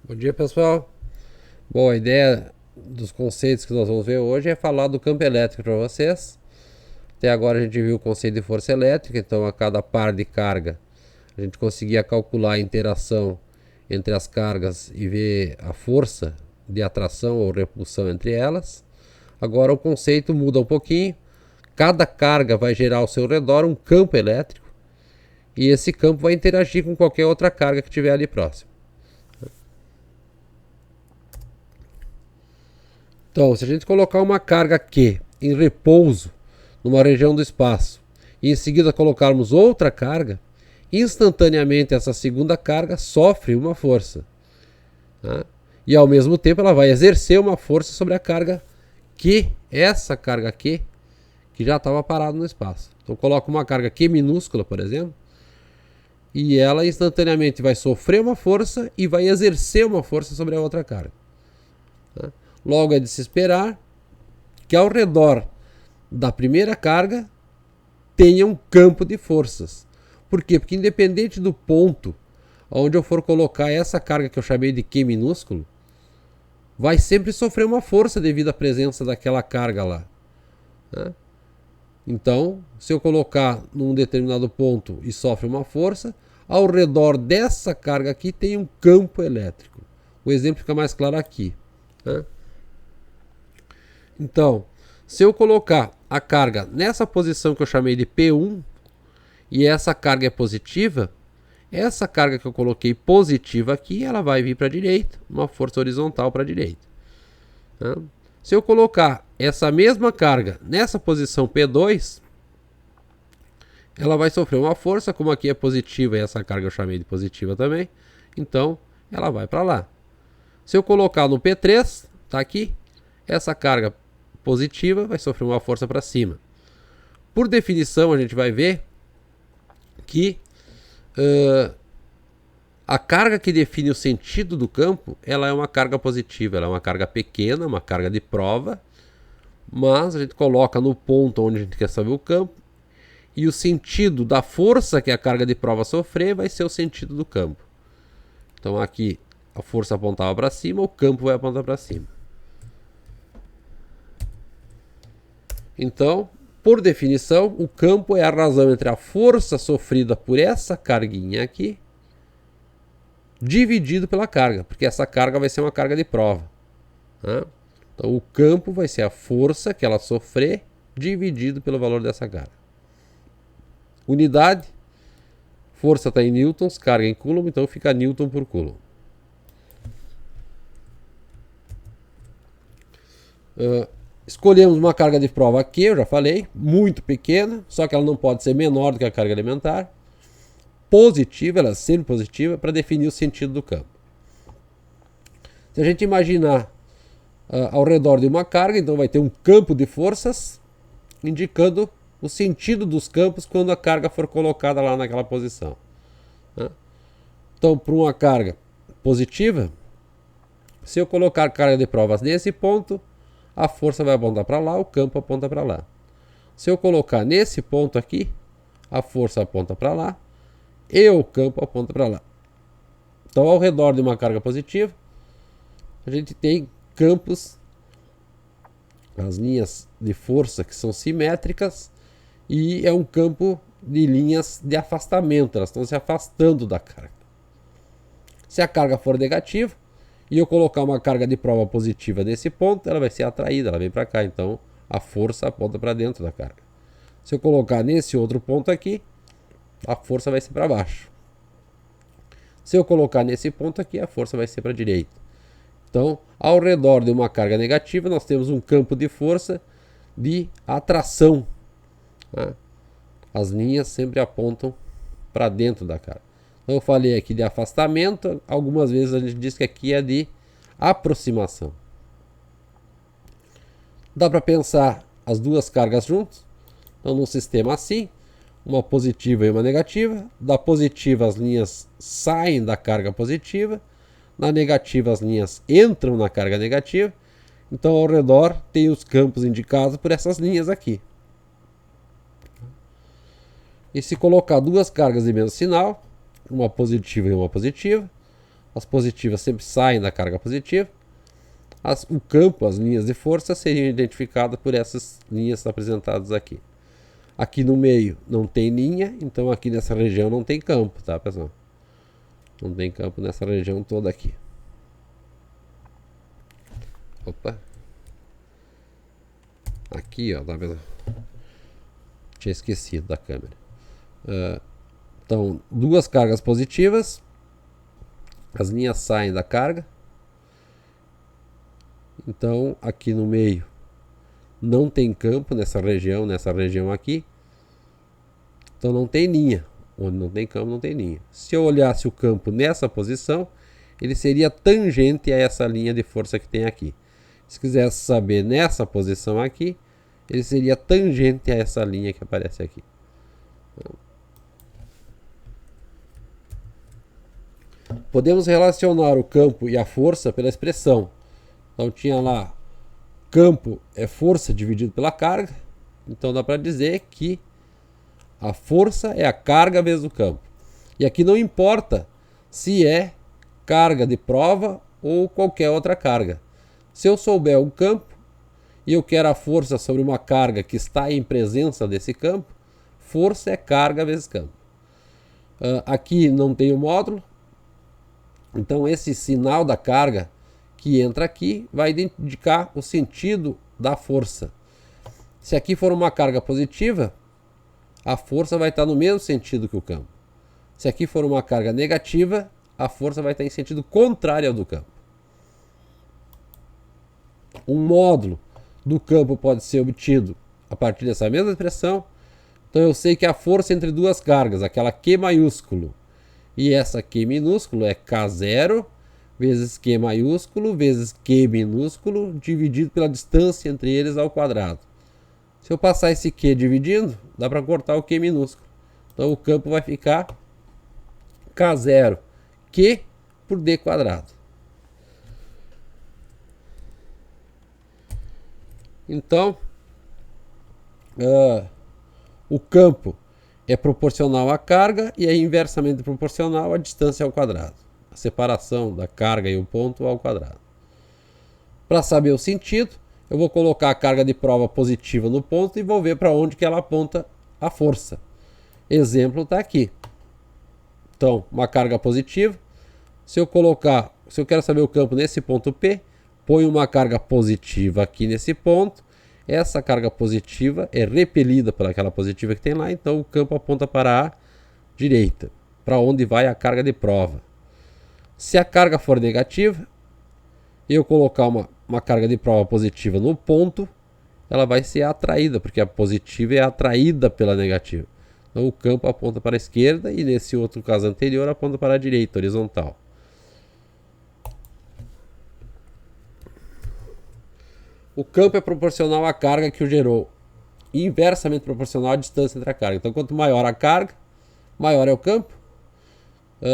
Bom dia, pessoal. Bom, a ideia dos conceitos que nós vamos ver hoje é falar do campo elétrico para vocês. Até agora a gente viu o conceito de força elétrica, então a cada par de carga a gente conseguia calcular a interação entre as cargas e ver a força de atração ou repulsão entre elas. Agora o conceito muda um pouquinho. Cada carga vai gerar ao seu redor um campo elétrico e esse campo vai interagir com qualquer outra carga que estiver ali próximo. Então, se a gente colocar uma carga Q em repouso numa região do espaço e em seguida colocarmos outra carga, instantaneamente essa segunda carga sofre uma força. Tá? E ao mesmo tempo ela vai exercer uma força sobre a carga Q, essa carga Q, que já estava parada no espaço. Então coloca uma carga Q minúscula, por exemplo, e ela instantaneamente vai sofrer uma força e vai exercer uma força sobre a outra carga. Tá? Logo é de se esperar que ao redor da primeira carga tenha um campo de forças. Por quê? Porque independente do ponto onde eu for colocar essa carga que eu chamei de Q minúsculo, vai sempre sofrer uma força devido à presença daquela carga lá. Né? Então, se eu colocar num determinado ponto e sofre uma força, ao redor dessa carga aqui tem um campo elétrico. O exemplo fica mais claro aqui. Né? Então, se eu colocar a carga nessa posição que eu chamei de P1 e essa carga é positiva, essa carga que eu coloquei positiva aqui, ela vai vir para a direita, uma força horizontal para a direita. Tá? Se eu colocar essa mesma carga nessa posição P2, ela vai sofrer uma força, como aqui é positiva e essa carga eu chamei de positiva também, então ela vai para lá. Se eu colocar no P3, tá aqui, essa carga positiva vai sofrer uma força para cima. Por definição, a gente vai ver que a carga que define o sentido do campo, ela é uma carga positiva, ela é uma carga pequena, uma carga de prova, mas a gente coloca no ponto onde a gente quer saber o campo, e o sentido da força que a carga de prova sofrer vai ser o sentido do campo. Então aqui a força apontava para cima, o campo vai apontar para cima. Então, por definição, o campo é a razão entre a força sofrida por essa carguinha aqui dividido pela carga, porque essa carga vai ser uma carga de prova. Tá? Então o campo vai ser a força que ela sofrer dividido pelo valor dessa carga. Unidade, força está em newtons, carga em coulomb, então fica newton por coulomb. Escolhemos uma carga de prova aqui, eu já falei, muito pequena, só que ela não pode ser menor do que a carga elementar. Positiva, ela é sempre positiva, para definir o sentido do campo. Se a gente imaginar ao redor de uma carga, então vai ter um campo de forças indicando o sentido dos campos quando a carga for colocada lá naquela posição. Né? Então, para uma carga positiva, se eu colocar carga de provas nesse ponto, a força vai apontar para lá, o campo aponta para lá. Se eu colocar nesse ponto aqui, a força aponta para lá e o campo aponta para lá. Então, ao redor de uma carga positiva, a gente tem campos, as linhas de força que são simétricas, e é um campo de linhas de afastamento, elas estão se afastando da carga. Se a carga for negativa e eu colocar uma carga de prova positiva nesse ponto, ela vai ser atraída, ela vem para cá, então a força aponta para dentro da carga. Se eu colocar nesse outro ponto aqui, a força vai ser para baixo. Se eu colocar nesse ponto aqui, a força vai ser para a direita. Então, ao redor de uma carga negativa, nós temos um campo de força de atração. Né? As linhas sempre apontam para dentro da carga. Então, eu falei aqui de afastamento, algumas vezes a gente diz que aqui é de aproximação. Dá para pensar as duas cargas juntas? Então, num sistema assim, uma positiva e uma negativa. Da positiva, as linhas saem da carga positiva. Na negativa, as linhas entram na carga negativa. Então, ao redor, tem os campos indicados por essas linhas aqui. E se colocar duas cargas de mesmo sinal, uma positiva e uma positiva, As positivas sempre saem da carga positiva. O campo, as linhas de força, seriam identificadas por essas linhas apresentadas aqui. Aqui no meio não tem linha, então aqui nessa região não tem campo, tá, pessoal? Não tem campo nessa região toda aqui. Opa. Aqui, ó, tá vendo? Tinha esquecido da câmera. Então, duas cargas positivas. As linhas saem da carga. Então, aqui no meio não tem campo nessa região aqui. Então não tem linha. Onde não tem campo, não tem linha. Se eu olhasse o campo nessa posição, ele seria tangente a essa linha de força que tem aqui. Se quisesse saber nessa posição aqui, ele seria tangente a essa linha que aparece aqui. Podemos relacionar o campo e a força pela expressão. Então tinha lá, campo é força dividido pela carga. Então dá para dizer que a força é a carga vezes o campo. E aqui não importa se é carga de prova ou qualquer outra carga. Se eu souber um campo e eu quero a força sobre uma carga que está em presença desse campo, força é carga vezes campo. Aqui não tem o módulo, então esse sinal da carga que entra aqui vai indicar o sentido da força. Se aqui for uma carga positiva, a força vai estar no mesmo sentido que o campo. Se aqui for uma carga negativa, a força vai estar em sentido contrário ao do campo. Um módulo do campo pode ser obtido a partir dessa mesma expressão. Então eu sei que a força entre duas cargas, aquela Q maiúsculo e essa Q minúsculo, é K0 vezes Q maiúsculo vezes Q minúsculo dividido pela distância entre eles ao quadrado. Se eu passar esse Q dividindo, dá para cortar o Q minúsculo. Então o campo vai ficar K0 Q por D quadrado. Então, o campo é proporcional à carga e é inversamente proporcional à distância ao quadrado. A separação da carga e o ponto ao quadrado. Para saber o sentido, eu vou colocar a carga de prova positiva no ponto e vou ver para onde que ela aponta a força. Exemplo está aqui. Então, uma carga positiva. Se eu quero saber o campo nesse ponto P, põe uma carga positiva aqui nesse ponto. Essa carga positiva é repelida por aquela positiva que tem lá, então o campo aponta para a direita, para onde vai a carga de prova. Se a carga for negativa, eu colocar uma carga de prova positiva no ponto, ela vai ser atraída, porque a positiva é atraída pela negativa. Então o campo aponta para a esquerda e nesse outro caso anterior aponta para a direita, horizontal. O campo é proporcional à carga que o gerou, e inversamente proporcional à distância entre a carga. Então, quanto maior a carga, maior é o campo.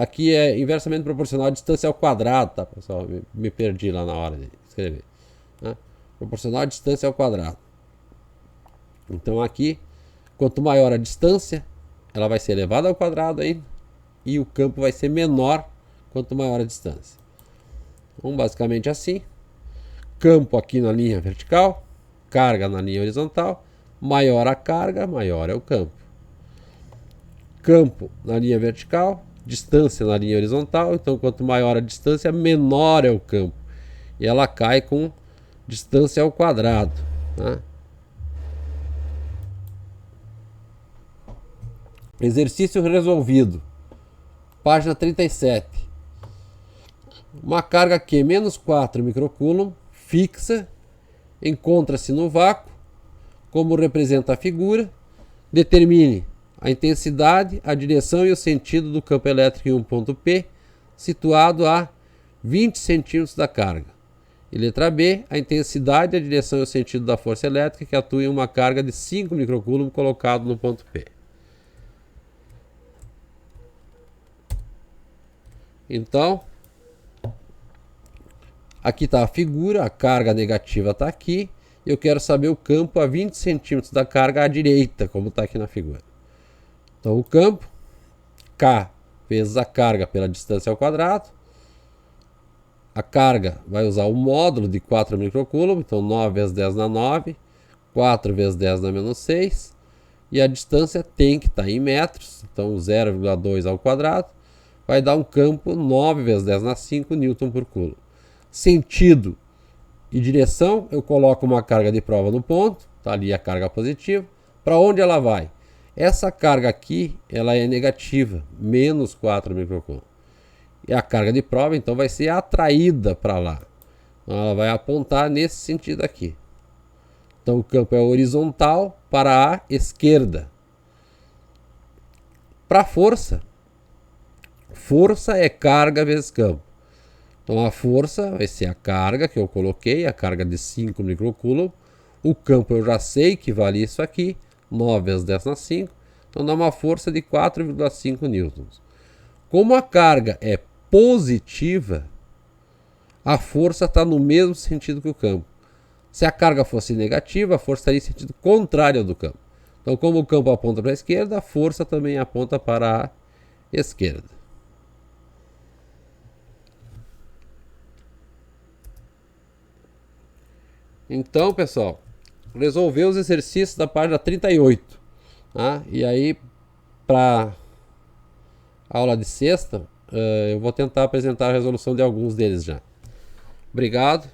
Aqui é inversamente proporcional à distância ao quadrado, tá, pessoal? Me perdi lá na hora de escrever. Né? Proporcional à distância ao quadrado. Então, aqui, quanto maior a distância, ela vai ser elevada ao quadrado ainda, e o campo vai ser menor quanto maior a distância. Então, basicamente assim. Campo aqui na linha vertical, carga na linha horizontal, maior a carga, maior é o campo. Campo na linha vertical, distância na linha horizontal, então quanto maior a distância, menor é o campo. E ela cai com distância ao quadrado. Né? Exercício resolvido. Página 37. Uma carga Q menos 4 microcoulomb fixa, encontra-se no vácuo, como representa a figura, determine a intensidade, a direção e o sentido do campo elétrico em um ponto P, situado a 20 centímetros da carga. E letra B, a intensidade, a direção e o sentido da força elétrica que atua em uma carga de 5 microcoulomb colocado no ponto P. Então, aqui está a figura, a carga negativa está aqui. Eu quero saber o campo a 20 centímetros da carga à direita, como está aqui na figura. Então o campo, K vezes a carga pela distância ao quadrado. A carga vai usar o módulo de 4 microcoulomb, então 9 vezes 10 na 9, 4 vezes 10 na menos 6, e a distância tem que estar em metros, então 0,2 ao quadrado, vai dar um campo 9 vezes 10 na 5 newton por coulomb. Sentido e direção, eu coloco uma carga de prova no ponto, está ali a carga positiva. Para onde ela vai? Essa carga aqui, ela é negativa, menos 4 microcoulomb. E a carga de prova, então, vai ser atraída para lá. Então, ela vai apontar nesse sentido aqui. Então, o campo é horizontal para a esquerda. Para força, força é carga vezes campo. Então, a força vai ser a carga que eu coloquei, a carga de 5 microcoulomb. O campo eu já sei que vale isso aqui, 9 vezes 10 na 5. Então, dá uma força de 4,5 newtons. Como a carga é positiva, a força está no mesmo sentido que o campo. Se a carga fosse negativa, a força estaria em sentido contrário ao do campo. Então, como o campo aponta para a esquerda, a força também aponta para a esquerda. Então, pessoal, resolver os exercícios da página 38. Tá? E aí, para aula de sexta, eu vou tentar apresentar a resolução de alguns deles já. Obrigado.